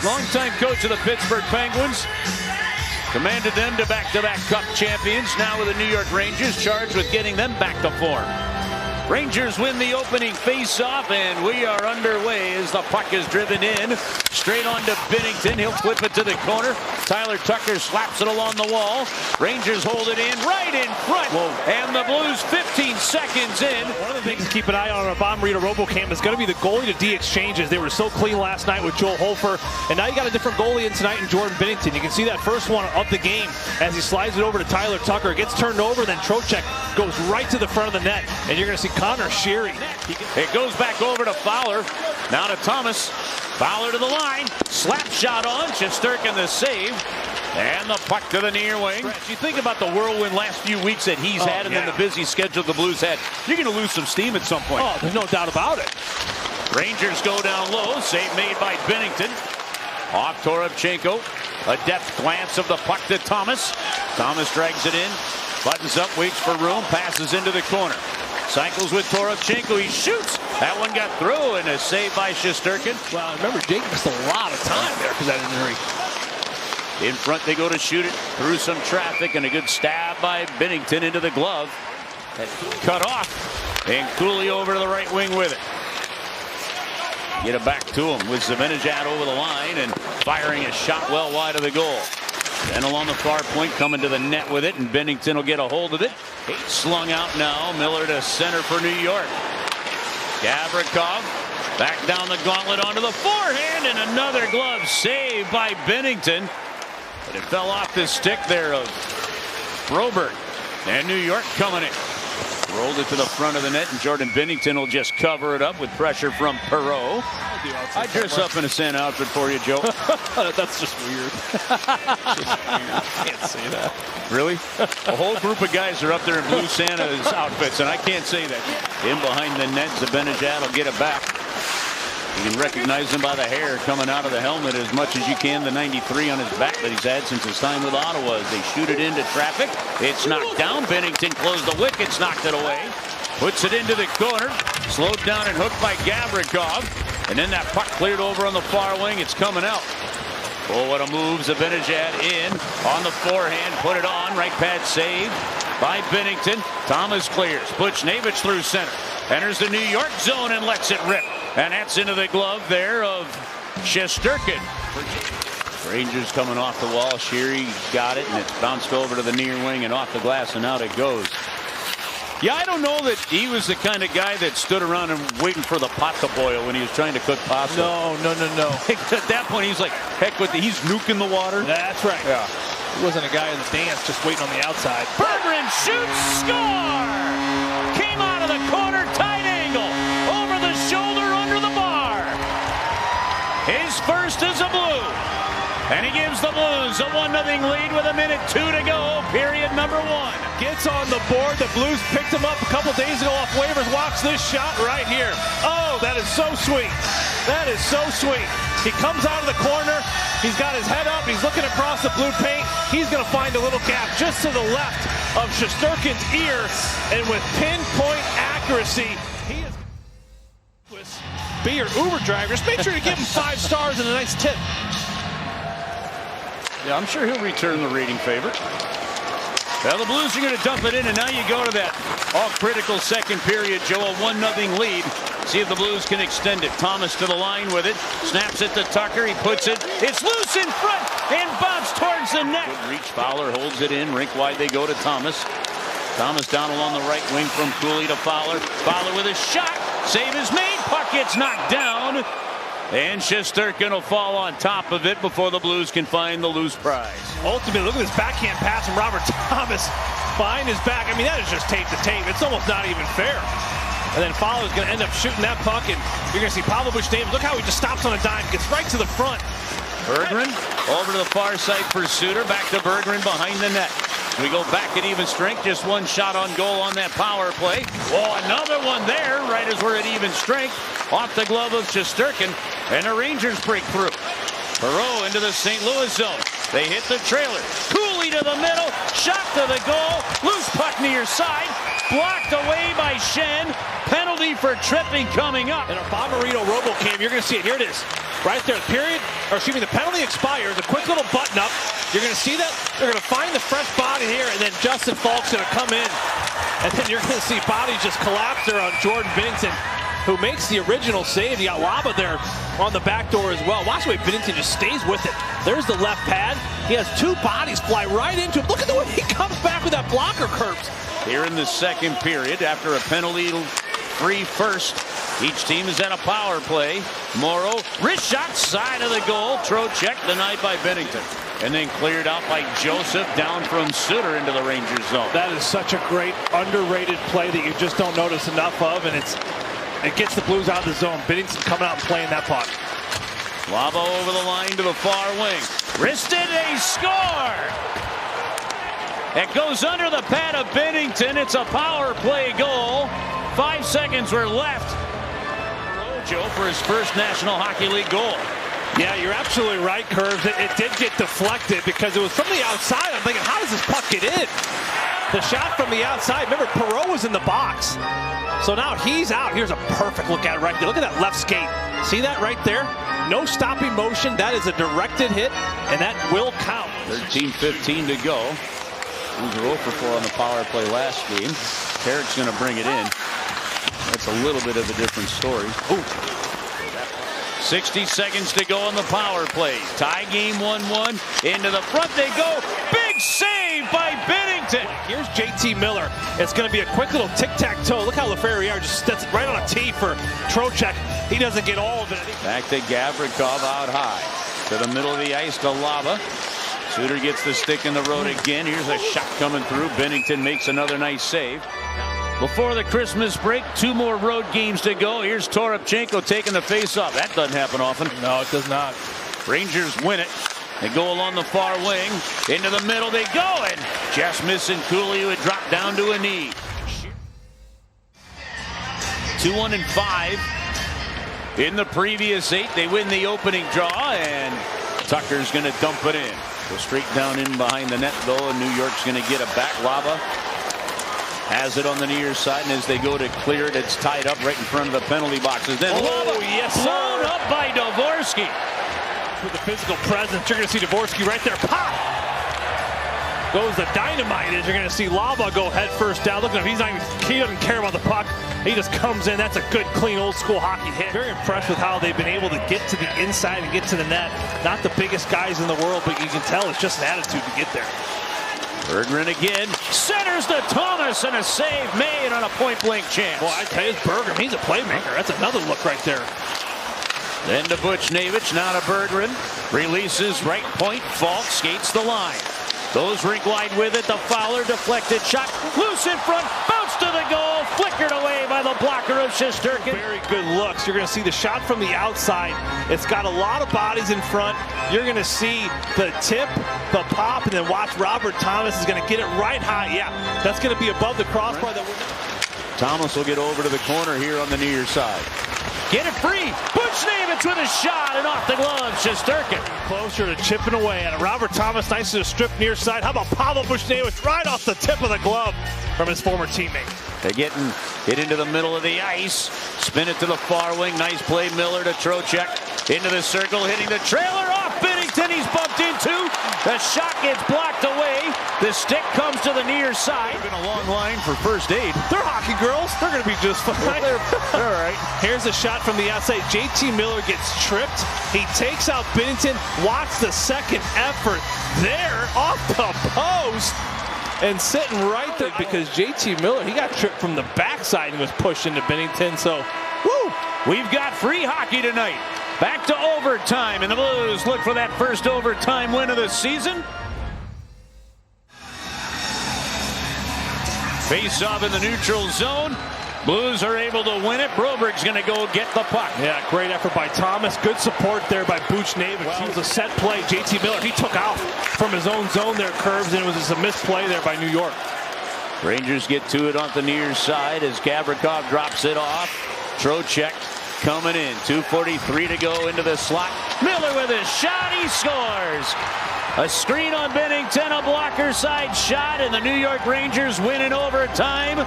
Longtime coach of the Pittsburgh Penguins. Commanded them to back-to-back Cup champions. Now with the New York Rangers, charged with getting them back to form. Rangers win the opening face-off, and we are underway as the puck is driven in. Straight on to Binnington. He'll flip it to the corner. Tyler Tucker slaps it along the wall. Rangers hold it in right in front. Whoa. And the Blues 15 seconds in. One of the things to keep an eye on Bomb Rito RoboCam is going to be the goalie to D exchanges. They were so clean last night with Joel Hofer, and now you got a different goalie in tonight in Jordan Binnington. You can see that first one of the game as he slides it over to Tyler Tucker. It gets turned over, then Trocheck goes right to the front of the net, and you're going to see Connor Sheary. It goes back over to Fowler. Now to Thomas. Fowler to the line. Slap shot on. Shesterkin the save. And the puck to the near wing. You think about the whirlwind last few weeks that he's had and then the busy schedule the Blues had. You're going to lose some steam at some point. Oh, there's no doubt about it. Rangers go down low. Save made by Binnington. Off Toropchenko. A depth glance of the puck to Thomas. Thomas drags it in. Buttons up, waits for room. Passes into the corner. Cycles with Toropchenko. He shoots. That one got through, and a save by Shesterkin. Well, remember, Jake missed a lot of time there because of that injury. In front, they go to shoot it through some traffic, and a good stab by Binnington into the glove. Cut off, and Cooley over to the right wing with it. Get it back to him with Zibanejad over the line and firing a shot well wide of the goal. Then along the far point, coming to the net with it, and Binnington will get a hold of it. Slung out now. Miller to center for New York. Gavrikov back down the gauntlet onto the forehand, and another glove save by Binnington. But it fell off the stick there of Broberg. And New York coming in. Rolled it to the front of the net, and Jordan Binnington will just cover it up with pressure from Perreault. I dress up in a Santa outfit for you, Joe. That's just weird. I can't say that. Really? A whole group of guys are up there in blue Santa's outfits, and I can't say that. In behind the net, Zibanejad will get it back. You can recognize him by the hair coming out of the helmet as much as you can. The 93 on his back that he's had since his time with Ottawa. As they shoot it into traffic. It's knocked down. Binnington closed the wickets, knocked it away. Puts it into the corner. Slowed down and hooked by Gavrikov. And then that puck cleared over on the far wing. It's coming out. Oh, what a move. Zibanejad in on the forehand. Put it on. Right pad save by Binnington. Thomas clears. Buchnevich through center. Enters the New York zone and lets it rip. And that's into the glove there of Shesterkin. Rangers coming off the wall. Sheary got it, and it's bounced over to the near wing and off the glass, and out it goes. Yeah, I don't know that he was the kind of guy that stood around and waiting for the pot to boil when he was trying to cook pasta. No. At that point, he's like, heck with he's nuking the water. That's right. Yeah. He wasn't a guy in the dance just waiting on the outside. Berggren shoots, score! Came out of the corner, tight angle. Over the shoulder, under the bar. His first is a Blue. And he gives the Blues a 1-0 lead with 1:02 to go, period number 1. Gets on the board. The Blues picked him up a couple days ago off waivers. Watch this shot right here. Oh, that is so sweet. That is so sweet. He comes out of the corner. He's got his head up. He's looking across the blue paint. He's going to find a little gap just to the left of Shesterkin's ear. And with pinpoint accuracy, he is... Be your Uber driver. Just make sure you give him 5 stars and a nice tip. Yeah, I'm sure he'll return the rating favor. Well, the Blues are going to dump it in, and now you go to that all-critical second period, Joe, a 1-0 lead. See if the Blues can extend it. Thomas to the line with it. Snaps it to Tucker. He puts it. It's loose in front and bounce towards the net. Good reach. Fowler holds it in. Rink wide they go to Thomas. Thomas down along the right wing from Cooley to Fowler. Fowler with a shot. Save is made. Puck gets knocked down. And Shesterkin will fall on top of it before the Blues can find the loose prize. Ultimately, look at this backhand pass from Robert Thomas behind his back. I mean, that is just tape to tape. It's almost not even fair. And then Fowler's going to end up shooting that puck, and you're going to see Pavel Buchnevich. Look how he just stops on a dime, gets right to the front. Berggren over to the far side for Suter. Back to Berggren behind the net. We go back at even strength. Just one shot on goal on that power play. Oh, another one there, right as we're at even strength. Off the glove of Shesterkin, and the Rangers break through. Perreault into the St. Louis zone. They hit the trailer. Cooley to the middle. Shot to the goal. Loose puck near side. Blocked away by Shen. Penalty for tripping coming up. And a Bomb Rito RoboCam, you're going to see it. Here it is. right there. The penalty expires. A quick little button up. You're going to see that. They're going to find the fresh body here, and then Justin Falk's going to come in. And then you're going to see bodies just collapse there on Jordan Binnington, who makes the original save. You got Laba there on the back door as well. Watch the way Binnington just stays with it. There's the left pad. He has two bodies fly right into him. Look at the way he comes back with that blocker curves. Here in the second period, after a penalty-free first, each team is at a power play. Morrow, wrist shot, side of the goal. Trocheck denied by Binnington. And then cleared out by Joseph, down from Suter into the Rangers zone. That is such a great, underrated play that you just don't notice enough of, and it gets the Blues out of the zone. Binnington coming out and playing that puck. Laba over the line to the far wing. Wristed, they score! It goes under the pad of Binnington. It's a power play goal. 5 seconds were left. Joe for his first National Hockey League goal. Yeah, you're absolutely right, Curves. It did get deflected because it was from the outside. I'm thinking, how does this puck get in? The shot from the outside. Remember, Perreault was in the box. So now he's out. Here's a perfect look at it right there. Look at that left skate. See that right there? No stopping motion. That is a directed hit, and that will count. 13:15 to go. Blues are 0 for 4 on the power play last game. Perreault's going to bring it in. That's a little bit of a different story. Ooh. 60 seconds to go on the power play. Tie game 1-1. Into the front they go. Big save by Binnington. Here's JT Miller. It's going to be a quick little tic-tac-toe. Look how Perreault just sets it right on a tee for Trocheck. He doesn't get all of it. Back to Gavrikov out high. To the middle of the ice to Laba. Suter gets the stick in the road again. Here's a shot coming through. Binnington makes another nice save. Before the Christmas break, 2 more road games to go. Here's Toropchenko taking the face-off. That doesn't happen often. No, it does not. Rangers win it. They go along the far wing. Into the middle they go, and just missing Cooley, who had dropped down to a knee. 2-1-5. In the previous 8, they win the opening draw, and Tucker's going to dump it in. Go straight down in behind the net, though, and New York's going to get it back. Laba has it on the near side, and as they go to clear it, it's tied up right in front of the penalty boxes. Then Laba, yes, blown up by Dvorsky. With the physical presence, you're going to see Dvorsky right there. Pop! Goes the dynamite as you're going to see Laba go head first down. Look at him. He doesn't care about the puck. He just comes in. That's a good, clean, old-school hockey hit. Very impressed with how they've been able to get to the inside and get to the net. Not the biggest guys in the world, but you can tell it's just an attitude to get there. Berggren again, centers to Thomas, and a save made on a point-blank chance. Well, I tell you, it's Berggren. He's a playmaker. That's another look right there. Then to Buchnevich, now to Berggren. Releases right point. Falk skates the line. Goes rink wide with it. The Fowler deflected shot. Loose in front. Bounce to the goal. Flickered away by the blocker of Shesterkin. Very good looks. You're going to see the shot from the outside. It's got a lot of bodies in front. You're going to see the tip, the pop, and then watch Robert Thomas is going to get it right high. Yeah, that's going to be above the crossbar. Thomas will get over to the corner here on the near side. Get it free. Buchnevich with a shot, and off the glove, Shesterkin. Closer to chipping away at it. Robert Thomas, nice to the strip near side. How about Pavel Buchnevich right off the tip of the glove from his former teammate. They're getting it into the middle of the ice. Spin it to the far wing. Nice play, Miller to Trocheck. Into the circle, hitting the trailer off Binnington. He's bumped into. The shot gets blocked away. The stick comes to the near side. Been a long line for first aid. They're hockey girls. They're going to be just fine. All right. Here's a shot from the outside. JT Miller gets tripped. He takes out Binnington. Watch the second effort there off the post. And sitting right there because JT Miller, he got tripped from the backside and was pushed into Binnington. So, woo! We've got free hockey tonight. Back to overtime, and the Blues look for that first overtime win of the season. Face off in the neutral zone. Blues are able to win it. Broberg's going to go get the puck. Yeah, great effort by Thomas. Good support there by Buchnevich. Well, it was a set play. JT Miller, he took out from his own zone there, Curves, and it was just a misplay there by New York. Rangers get to it on the near side as Gavrikov drops it off. Trocheck coming in. 2:43 to go into the slot. Miller with a shot. He scores. A screen on Binnington, a blocker side shot, and the New York Rangers win in overtime.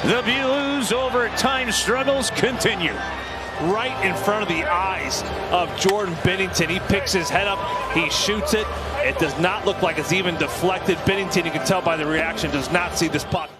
The Blues' overtime struggles continue. right in front of the eyes of Jordan Binnington. He picks his head up, he shoots it. It does not look like it's even deflected. Binnington, you can tell by the reaction, does not see this puck.